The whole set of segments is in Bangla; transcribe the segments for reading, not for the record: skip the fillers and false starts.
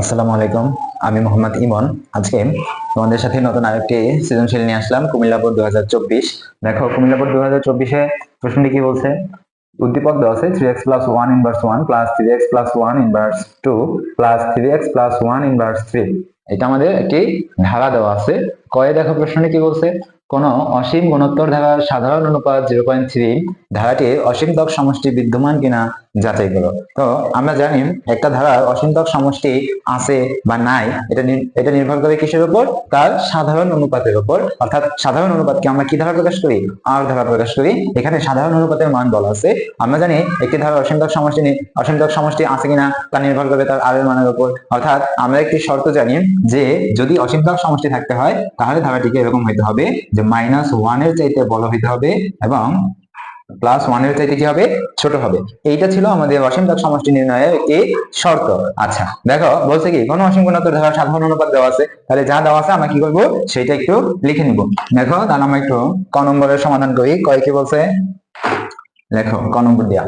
আসসালামু আলাইকুম। আমি মোহাম্মদ ইমন। আজকে তোমাদের সাথে নতুন আরেকটি সৃজনশীল নিয়ে আসলাম, কুমিল্লা বোর্ড 2024। দেখো, কুমিল্লা বোর্ড 2024-এ প্রশ্নটি কি বলছে? উদ্দীপক দেওয়া আছে 3x+1 inverse 1 plus 3x+1 inverse 2 plus 3x+1 inverse 3। এটা আমাদের একটি ধারা দেওয়া আছে। কয়ে দেখো প্রশ্নটি কি বলছে? কোন অসীম গুণোত্তর ধারার সাধারণ অনুপাত 0.3 ধারাটির অসীমতক সমষ্টি বিদ্যমান কিনা যাচাই করো। তো আমরা জানি একটা ধারার অসীমতক সমষ্টি আছে বা নাই, এটা নির্ভর করে কিসের উপর? তার সাধারণ অনুপাতের উপর। অর্থাৎ সাধারণ অনুপাতকে আমরা কি দ্বারা প্রকাশ করি? আর দ্বারা প্রকাশ করি। এখানে সাধারণ অনুপাতের মান বলা আছে। আমরা জানি একটি ধারার অসীমতক সমষ্টি আছে কিনা তা নির্ভর করে তার আর এর মানের উপর। অর্থাৎ আমরা একটি শর্ত জানি যে যদি অসীমতক সমষ্টি থাকতে হয় তাহলে ধারাটিকে এরকম হইতে হবে যে -1 এর চাইতে বড় হইতে হবে এবং +1 এর চাইতে কি হবে? ছোট হবে। এইটা ছিল আমাদের অসীমতক সমষ্টি নির্ণয়ের একটি শর্ত। আচ্ছা, দেখো বলছে কি কোন অসীম গুণোত্তর ধারার সাধারণ অনুপাত দেওয়া আছে। তাহলে যা দেওয়া আছে আমরা কি করব? সেটা একটু লিখে নিব। দেখো, তাহলে আমরা একটু ক নম্বরের সমাধান করি। কয় কি বলছে? লেখো ক নম্বর দিয়া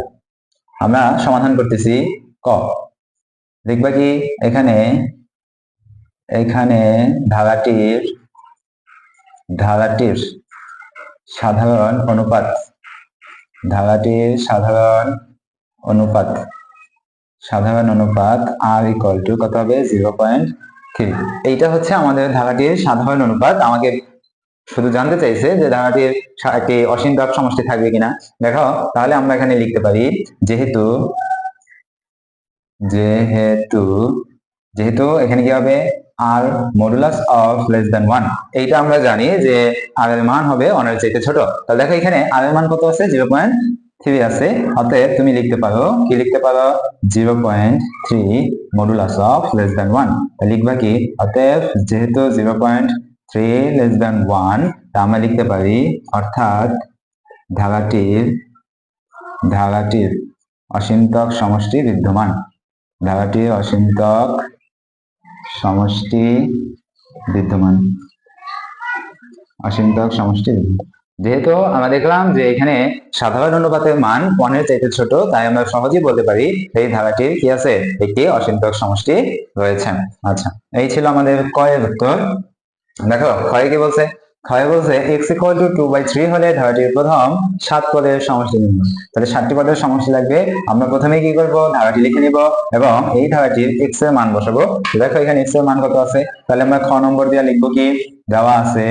আমরা সমাধান করতেছি। ক লিখবা কি এখানে? এখানে ধারাটির সাধারণ অনুপাত আর ইকুয়াল টু কত হবে? 0.3। এইটা হচ্ছে আমাদের ধারাটির সাধারণ অনুপাত। আমাকে শুধু জানতে চাইছে যে ধারাটির একটি অসীমতক সমষ্টি থাকবে কিনা। দেখো, তাহলে আমরা এখানে লিখতে পারি যেহেতু এখানে কি হবে? আর মডুলাস অফ লেস দেন 1। এইটা আমরা জানি যে আর এর মান হবে 1 এর চাইতে ছোট। তাহলে দেখো এখানে আর এর মান কত আছে? 0.3 আছে। অতএব তুমি লিখতে পারো, কি লিখতে পারো? 0.3 মডুলাস অফ লেস দেন 1। লিখবা কি? অতএব যেহেতু 0.3 লেস দেন 1, তা আমরা লিখতে পারি অর্থাৎ ধারাটির অসীমতক সমষ্টি বিদ্যমান। যেহেতু আমরা দেখলাম যে এখানে সাধারণ অনুপাতের মান 1 এর চাইতে ছোট, তাই আমরা সহজেই বলতে পারি এই ধারাটির কি আছে? একটি অসীমতক সমষ্টি রয়েছে। আচ্ছা, এই ছিল আমাদের কয়ের উত্তর। দেখো ক্ষয় কি বলছে? ক্ষয় বলছে x = 2/3 হলে ধারাটির প্রথম 7 পদের সমষ্টি নির্ণয়। তাহলে 7টি পদের সমষ্টি লাগবে। আমরা প্রথমে কি করব? ধারাটি লিখে নিব এবং এই ধারাটির x এর মান বসাবো। দেখো এখানে x এর মান কত আছে? তাহলে আমরা খ নম্বর দিয়ে লিখবো কি? দেওয়া আছে।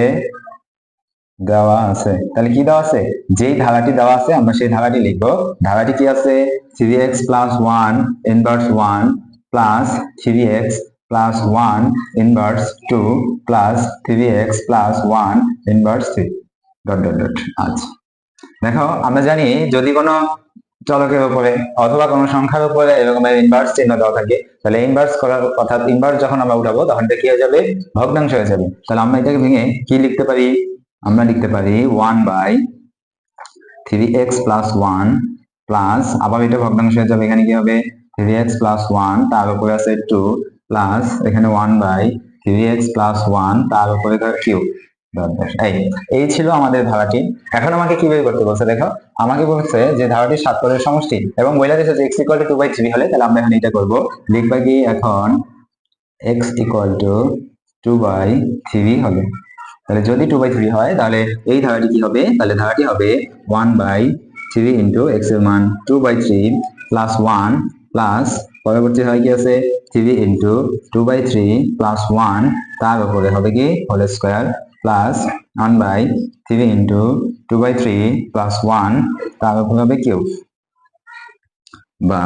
তাহলে কি দেওয়া আছে? যেই ধারাটি দেওয়া আছে আমরা সেই ধারাটি লিখবো। ধারাটি কি আছে? 3x+1 inverse 1 plus 3x+1 inverse 2 plus 3x+1 inverse 3 dot dot dot. আচ্ছা, দেখো আমরা জানি যদি কোনো চলকের উপরে অথবা কোনো সংখ্যার উপরে এরকম ইনভার্স চিহ্ন দেওয়া থাকে, তাহলে ইনভার্স করার অর্থাৎ ইনভার্স যখন আমরা উঠাবো তখন এটা কি হয়ে যাবে? ভগ্নাংশ হয়ে যাবে। তাহলে আমরা এটাকে ভেঙে কি লিখতে পারি? আমরা লিখতে পারি 1/3x+1 প্লাস, আবার এটা ভগ্নাংশ হয়ে যাবে। এখানে কি হবে? 3x+1 তার উপরে আছে 2 প্লাস এখানে 1/3x+1 তার উপরে কিউব। এই ছিল আমাদের ধারাটি। এখন আমাকে কি বের করতে বলছে? দেখো, আমাকে বলছে যে ধারাটির 7 পদের সমষ্টি এবং বলে দিয়েছে যে x = 2/3 হলে। তাহলে আমরা এখানে এটা করব। লিখবা কি এখন? x = 2/3 হলে, তাহলে যদি 2/3 হয় তাহলে এই ধারাটি কি হবে? তাহলে ধারাটি হবে 1/3 ইন্টু x এর মান 2/3 প্লাস 1 প্লাস পরবর্তী হয় কি আছে? 3 ইন্টু 2/3 প্লাস 1 তার উপরে হবে কি? Whole square plus 1/3 into 2/3 plus 1 তার উপরে হবে কিউব। বা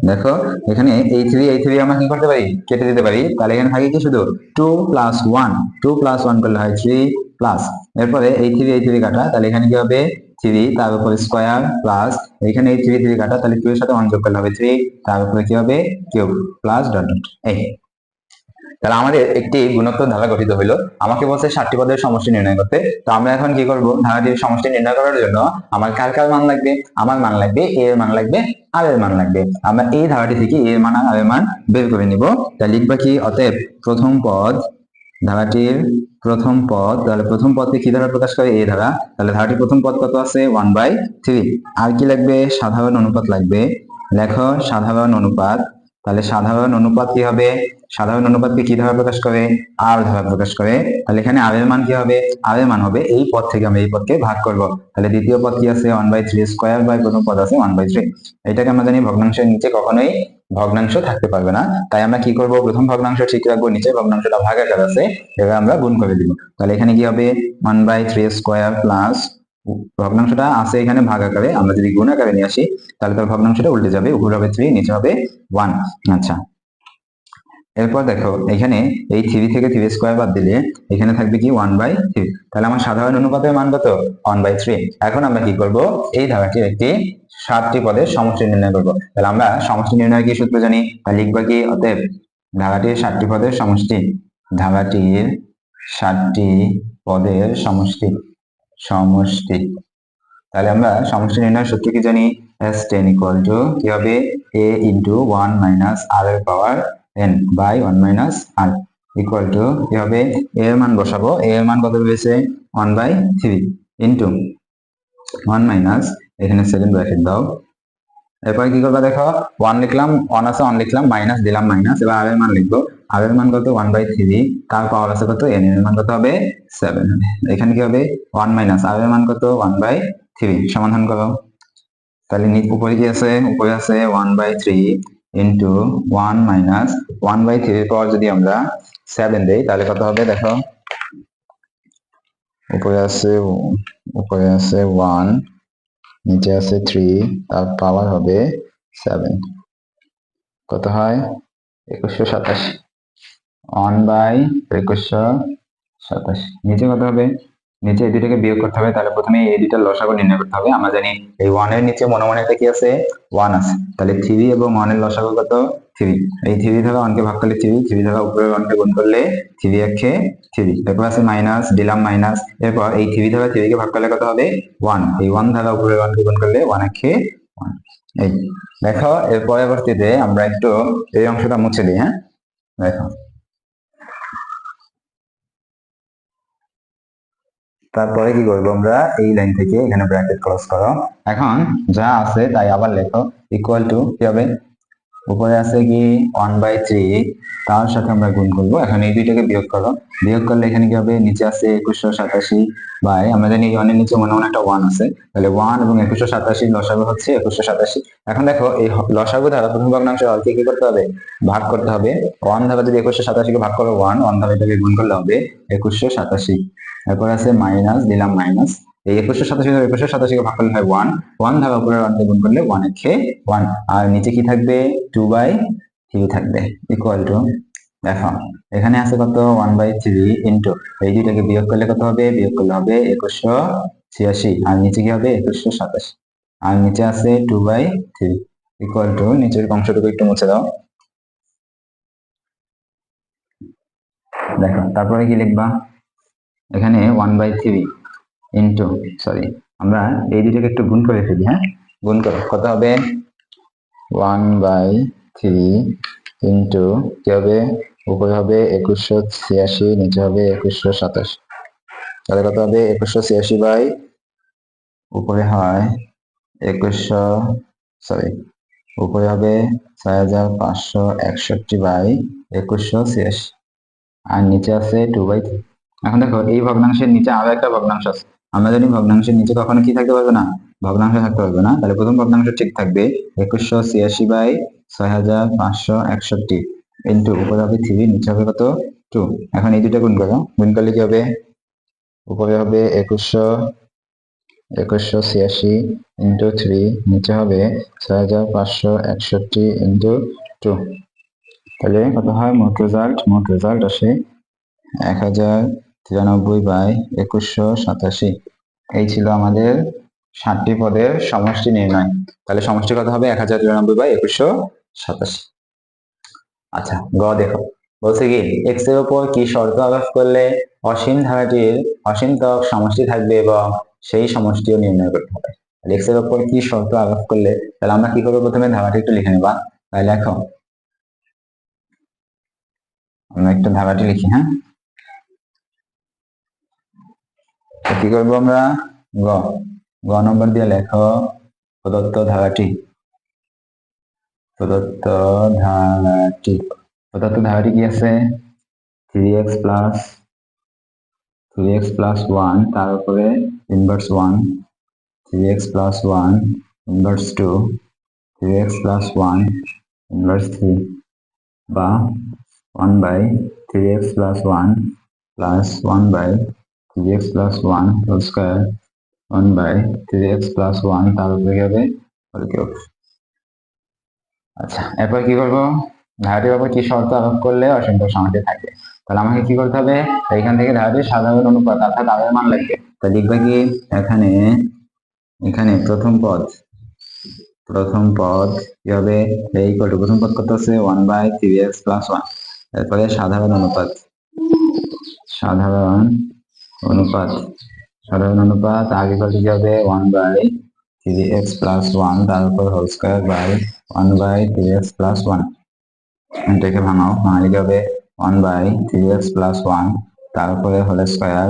দেখো এখানে এই 3 আমরা কি করতে পারি? কেটে দিতে পারি। তাহলে এখানে থাকে কি? শুধু 2 + 1 2 + 1 করলে হয় 3 প্লাস এরপরে এই 3 কাটা, তাহলে এখানে কি হবে? 3 তার উপর স্কয়ার প্লাস এখানে এই 3 কাটা, তাহলে 2 এর সাথে 1 যোগ করলে হবে 3 তার উপরে কি হবে? Cube plus dot dot. এই তাহলে আমাদের একটি গুণোত্তর ধারা গঠিত হলো। আমাকে বলছে 7টি পদের সমষ্টি নির্ণয় করতে। তো আমরা এখন কি করব? ধারাটির সমষ্টি নির্ণয় করার জন্য আমার কার মান লাগবে? আমার মান লাগবে, a এর মান লাগবে, r এর মান লাগবে। আমরা এই ধারাটি থেকে a এর মান আর r এর মান বের করে নিব। তাহলে লিখবা কি? অতএব প্রথম পদ, ধারাটির প্রথম পদ, তাহলে প্রথম পদকে কি দ্বারা প্রকাশ করে? a দ্বারা। তাহলে ধারাটির প্রথম পদ কত আছে? 1/3। আর কি লাগবে? সাধারণ অনুপাত লাগবে। লেখো সাধারণ অনুপাত। তাহলে সাধারণ অনুপাত কি হবে? সাধারণ অনুপাতকে কি দ্বারা প্রকাশ করে? আর দ্বারা প্রকাশ করে। তাহলে এখানে আর এর মান কি হবে? আর এর মান হবে এই পদ থেকে আমরা এই পদকে ভাগ করব। তাহলে দ্বিতীয় পদ কি আছে? 1/3 স্কয়ার বাই প্রথম পদ আছে 1/3। এটাকে আমরা জানি ভগ্নাংশের নিচে কখনোই ভগ্নাংশ থাকতে পারবে না। তাই আমরা কি করব? প্রথম ভগ্নাংশ ঠিক রাখবো, নিচে ভগ্নাংশটা ভাগাকার আছে, এবার আমরা গুণ করে দিব। তাহলে এখানে কি হবে? 1/3 স্কয়ার প্লাস ভগ্নাংশটা আছে এখানে ভাগ আকারে, আমরা যদি গুণ আকারে নিয়ে আসি তাহলে তার ভগ্নাংশটা উল্টে যাবে, উপরে হবে 3 নিচে হবে 1। আচ্ছা, এরপর দেখো এখানে এই 3 থেকে 3 স্কয়ার বাদ দিলে এখানে থাকবে কি 1/3। তাহলে আমার সাধারণ অনুপাতের মান কত? 1/3। এখন আমরা কি করব? এই ধারাটির একটি 7টি পদের সমষ্টি নির্ণয় করব। তাহলে আমরা সমষ্টি নির্ণয়ের কি সূত্র জানি? লিখবা কি? অতএব ধারাটির 7টি পদের সমষ্টি, ধারাটির 7টি পদের সমষ্টি সমষ্টি তাহলে আমরা সমষ্টি নির্ণয়ের সূত্র কি জানি? S10 ইকুয়াল টু কি হবে? a ইন্টু 1 মাইনাস r এর power n by 1 minus r equal to কি হবে? a এর মান বসাবো, a এর মান কত রয়েছে? 1/3 ইন্টু 1 মাইনাস, এখানে সেকেন্ড ব্র্যাকেট দাও। এরপর কি করবা? দেখো 1 লিখলাম, 1 আছে 1 লিখলাম, মাইনাস দিলাম মাইনাস, এবার r এর মান লিখবো। r এর মান কত? 1/3, তার পাওয়ার আছে কত? n এর মান কত হবে? 7। এখানে কি হবে? 1 মাইনাস r এর মান কত? 1/3। সমাধান করো। তাহলে উপরে কি আছে? উপরে আছে 1/3 ইন্টু 1 মাইনাস 1/3 এর পাওয়ার যদি আমরা 7 দেই তাহলে কত হবে? দেখো উপরে আছে 1, নিচে আছে 3, তার পাওয়ার হবে 7। কত হয়? 2187। 1/2187। নিচে কত হবে? নিচে এই দুটাকে বিয়োগ করতে হবে, তাহলে প্রথমে এই দুটার লসাগু নির্ণয় করতে হবে। আমরা জানি এই 1 এর নিচে মনে মনে একটা কি আছে? 1 আছে। তাহলে 3 এবং 1 এর লসাগু কত? 3। এই 3 দ্বারা 1 কে ভাগ করলে 3, 3 দ্বারা উপরের 1 কে গুণ করলে 3 একে 3। এরপর আছে মাইনাস, দিলাম মাইনাস। এরপর এই 3 দ্বারা 3 কে ভাগ করলে কত হবে? 1। এই 1 দ্বারা উপরের 1 কে গুণ করলে 1 একে 1। এই দেখো, এর পরবর্তীতে আমরা একটু এই অংশটা মুছে দিই। হ্যাঁ, দেখো তারপরে কি করবো? আমরা এই লাইন থেকে এখানে ব্র্যাকেট ক্লোজ করো। এখন যা আছে তাই আবার লেখো, ইকুয়াল টু কি হবে? উপরে আছে কি 1/3, তার সাথে আমরা গুণ করবো। এখন এই দুইটাকে বিয়োগ করো, বিয়োগ করলে এখানে কি হবে? নিচে আছে 2187 বাই, আমরা জানি অনেক নিচে মনে মনে একটা 1 আছে, তাহলে 1 এবং 2187 লসাগু হচ্ছে 2187। এখন দেখো এই লসাগু দ্বারা প্রথম ভগ্নাংশ হরকে কি করতে হবে? ভাগ করতে হবে। 1 দ্বারা যদি 2187 কে ভাগ করো 1, 1 দ্বারা এটাকে গুণ করলে হবে 2187। এরপর আছে মাইনাস, দিলাম মাইনাস। এই 2187 দ্বারা 2187 কে ভাগ করলে হয় 1, 1 দ্বারা উপরের 1 কে গুণ করলে 1 একে 1। আর নিচে কি থাকবে? 2/3 থাকবে, ইকুয়াল টু দেখো এখানে আছে কত? 1/3 ইন্টু এই দুইটাকে বিয়োগ করলে কত হবে? বিয়োগ করলে হবে 2186, আর নিচে কি হবে? 2187, আর নিচে আছে 2/3 ইকুয়াল টু, নিচের অংশটুকু একটু মুছে দাও। দেখো তারপরে কি লিখবা? এখানে 1/3 ইন্টু, সরি, আমরা এই দুইটাকে একটু গুণ করে ফেলি। হ্যাঁ, গুণ করো, কত হবে? 1/3 ইন্টু কি হবে? উপরে হবে 2186, নিচে হবে 2187। তাহলে কত হবে? 2186 বাই উপরে হয় 2100, সরি, উপরে হবে 6561 বাই 2186, আর নিচে আছে 2/3। এখন দেখো এই ভগ্নাংশের নিচে আরো একটা ভগ্নাংশ আছে। আমরা জানি ভগ্নাংশের নিচে কখনো কি থাকতে পারবে না? ভগ্নাংশ থাকতে পারবে না। তাহলে প্রথম ভগ্নাংশ ঠিক থাকবে 2186 বাই 6561 ইন্টু উপরে হবে 3, নিচে হবে কত? 2। এখন এই দুটো গুণ করো, গুণ করলে কি হবে? উপরে হবে 2186 ইন্টু 3, নিচে হবে 6561 ইন্টু 2। তাহলে কত হয়? মোট রেজাল্ট আসে 1093 বাই 2187। এই ছিল আমাদের 7টি পদের সমষ্টি নির্ণয়। তাহলে সমষ্টি কত হবে? 1093 বাই 2187। আচ্ছা, গ দেখো, বলছে কি এক্স এর উপর কি শর্ত আরোপ করলে অসীম ধারাটির অসীমতক সমষ্টি থাকবে এবং সেই সমষ্টিও নির্ণয় করতে হবে। এক্স এর উপর কি শর্ত আরোপ করলে, তাহলে আমরা কি করবো? প্রথমে ধারাটি একটু লিখে নেবা। তাহলে দেখো আমরা একটু ধারাটি লিখি। হ্যাঁ, কি করবো আমরা? গ গ নম্বর দিয়ে লেখো প্রদত্ত ধারাটি। প্রদত্ত ধারাটি কি আছে 3x প্লাস 1 তার উপরে inverse 1, 3x plus 1 inverse 2, 3x plus 1 inverse 3 বা 1 by 3x plus 1 plus 1 by 3x plus 1 whole square 1 by 3x plus 1 তার উপরে কি হবে হোল কিউব। আচ্ছা, এরপর কি করবো, ধারাটির উপর কি শর্ত আরোপ করলে অসংখ্য সমাধি থাকবে। তাহলে আমাকে কি করতে হবে, এইখান থেকে ধারাটির সাধারণ অনুপাত অর্থাৎ আরের মান লাগবে। তা লিখবে কি এখানে এখানে প্রথম পদ কি হবে, এই ইকুয়াল প্রথম পদ কত আছে 1 বাই 3x প্লাস 1, এরপরে সাধারণ অনুপাত আগে কত কি হবে 1 বাই 3x প্লাস 1 তার উপর whole square by 1 by 3x plus 1, এটাকে ভাঙাও, ভাঙালে কি হবে 1 বাই 3x প্লাস 1 তার উপরে হোল স্কয়ার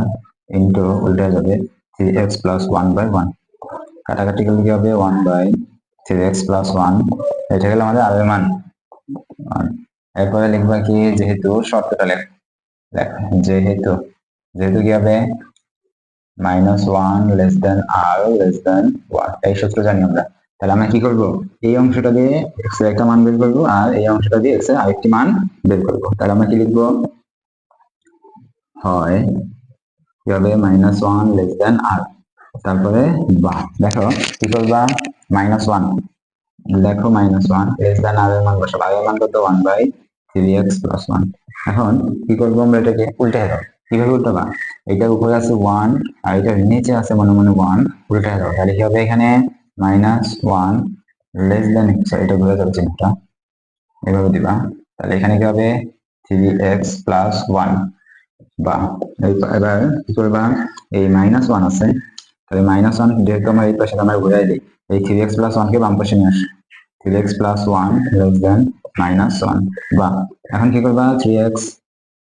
ইন্টু উল্টে যাবে 3x প্লাস 1 বাই 1, কাটাকাটি করলে কি হবে 1 বাই 3x প্লাস 1, এটা গেল আমাদের আরের মান। এরপরে লিখবা কি যেহেতু শর্তটা লেখ যেহেতু কি হবে -1 less than r less than 1, এই সূত্র জানি আমরা। তাহলে আমরা কি করব, এই অংশটা দিয়ে x এর একটা মান বের করব আর এই অংশটা দিয়ে x এর আরেকটি মান বের করব। তাহলে আমরা কি লিখব, হয় কি হবে -1 লেস দেন r, তারপরে বা দেখো কি করবা -1, দেখো -1 লেস দেন r এর মান বসাবো, r এর মান কত 1 বাই 3x প্লাস 1। এখন কি করবো আমরা, এটাকে উল্টে দাও। কিভাবে উল্টাবা, এটার উপরে আছে 1 আর এটার নিচে আছে মনে মনে 1, উল্টে দাও। তাহলে কি হবে এখানে -1 লেস দেন, এটা ভুলে যাবে চিহ্নটা, এভাবে দিবা। তাহলে এখানে কি হবে 3x প্লাস 1 বা এবার কি করবা, এই -1 আছে, তাহলে -1 যেহেতু আমার এই পাশে আমরা ঘুরাই দিই, এই 3x প্লাস 1 কে বাম পাশে নিয়ে আসো, 3x প্লাস 1 লেস দেন -1 বা এখন কি করবা 3x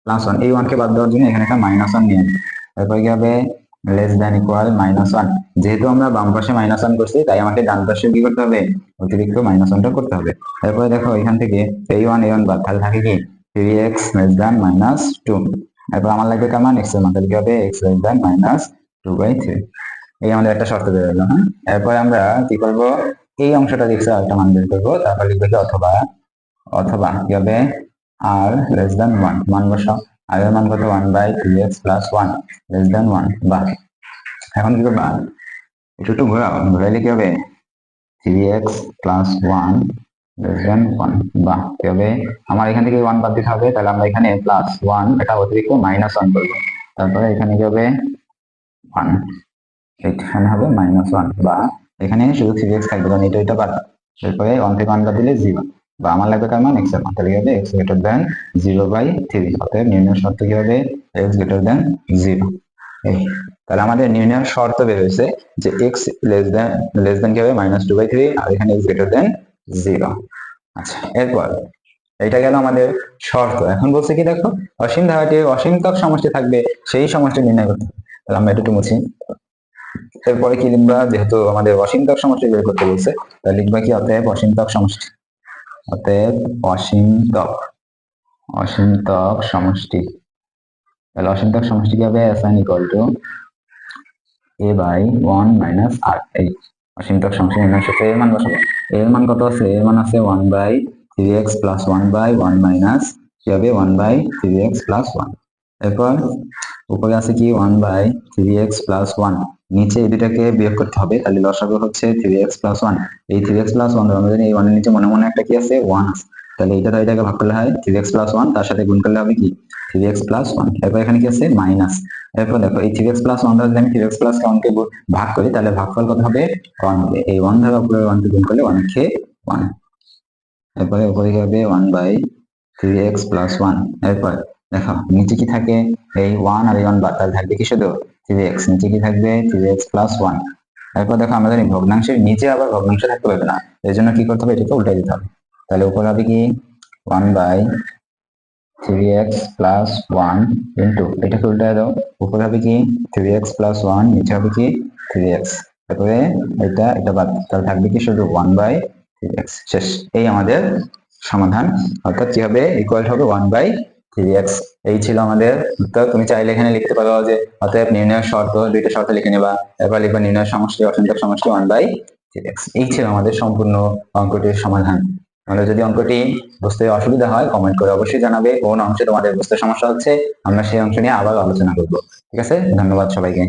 প্লাস 1, এই 1 কে বাদ দেওয়ার জন্য এখানে একটা -1 নিয়ে আসবে। তারপর কি হবে লেস দেন ইকুয়াল -1, যেহেতু আমরা বাম পাশে -1 করছি তাই আমাকে ডান পাশে কি করতে হবে অতিরিক্ত -1টা করতে হবে। তারপরে দেখো এখান থেকে এই 1 বাদ, তাহলে থাকে কি 3x লেস দেন -2, এরপর আমার লাগবে কার মান x এর মান, তাহলে কি হবে x লেস দেন -2/3, এই আমাদের একটা শর্ত বের হলো। হ্যাঁ, এরপর আমরা কি করব, এই অংশটা দেখছে একটা মান বের করবো, তারপর লিখবে কি অথবা কি হবে r লেস দেন 1, মান বসাও, r এর মান কত 1 by 3x plus 1 less than 1 বা এখন কি করবা একটু ঘোরাইলে কি হবে 3x প্লাস 1 লেস দেন 1 বা কি হবে, আমার এখান থেকে 1 বাদ দিতে হবে, তাহলে আমরা এখানে প্লাস 1 এটা অতিরিক্ত -1 করবো, তারপরে এখানে কি হবে 1, এখানে হবে -1 বা এখানে শুধু 3x থাকবে কারণ এটা বাদ, এরপরে 1 থেকে 1 বাদ দিলে 0 বা আমার লাগবে তার মান x এর মান, তাহলে হবে x গ্রেটার দেন 0/3, অতএব নির্ণয় শর্ত কি হবে x গ্রেটার দেন 0। এই তাহলে আমাদের নির্ণয় শর্ত বের হয়েছে যে x লেস দেন কি হবে -2/3 আর এখানে x গ্রেটার দেন 0। আচ্ছা, এরপর এটা গেল আমাদের শর্ত। এখন বলছে কি দেখো অসীম ধারাটির অসীমতক সমষ্টি থাকবে সেই সমষ্টি নির্ণয় করতে হবে। তাহলে আমরা এটা একটু মুছি, এরপরে কি লিখবা, যেহেতু আমাদের অসীমতক সমষ্টি বের করতে বলছে তাহলে লিখবা কি অতএব অসীমতক সমষ্টি, অতএব অসীমতক সমষ্টি, তাহলে অসীমতক সমষ্টি কি হবে s n equal to a by 1 minus r, এই অসীমতক সমষ্টি নির্ণয় সূত্রে এর মান বসাবো। এর মান কত আছে, এর মান আছে 1 by 3x plus 1 by 1 minus কি হবে 1 by 3x plus 1, এরপর উপরে আছে কি 1 by 3x plus 1, নিচে এই দুটাকে বিয়োগ করতে হবে, তাহলে লসাগু হচ্ছে 3x plus 1, এই 3x plus 1 আমরা জানি এই 1 এর নিচে মনে মনে একটা কি আছে 1 আছে, তাহলে এটা এটাকে ভাগ করলে হয় 3x plus 1, তার সাথে গুণ করলে হবে কি 3x plus 1, এরপর এখানে কি আছে মাইনাস, এরপর দেখো এই 3x plus 1 যদি আমি 3x plus 1 কে ভাগ করি তাহলে ভাগফল কত হবে 1 হবে, এই 1 দ্বারা উপরে 1 কে গুণ করলে 1 কে 1, এরপরে উপরে কি হবে 1 by 3x plus 1, এরপর দেখো নিচে কি থাকে এই 1 আর এই 1 বাদ, তাহলে থাকবে কি শুধু 3x, নিচে কি থাকবে 3x plus 1, এরপর দেখো আমাদের ভগ্নাংশের নিচে আবার ভগ্নাংশ থাকতে পারবে না, এর জন্য কি করতে হবে এটাকে উল্টে দিতে হবে, তাহলে উপরে হবে কি 1 by 3x plus 1 ইন্টু এটাকে উল্টে দাও, উপরে হবে কি 3x plus 1, নিচে হবে কি 3x, তারপরে এটা বাদ, তাহলে থাকবে কি শুধু 1 by 3x শেষ। এই আমাদের সমাধান, অর্থাৎ কি হবে, ইকুয়াল হবে 1/3x। এই ছিল আমাদের উত্তর। তুমি চাইলে এখানে লিখতে পারো যে অতএব নির্ণয়ের শর্ত, দুইটা শর্ত লিখে নেবা, এরপর লিখবা নির্ণয়ের সমষ্টি অসংখ্যক সমষ্টি 1/3x। এই ছিল আমাদের সম্পূর্ণ অঙ্কটির সমাধান। তাহলে যদি অঙ্কটি বুঝতে অসুবিধা হয় কমেন্ট করে অবশ্যই জানাবে, কোন অংশে তোমাদের বুঝতে সমস্যা হচ্ছে, আমরা সেই অংশ নিয়ে আবার আলোচনা করব। ঠিক আছে, ধন্যবাদ সবাইকে।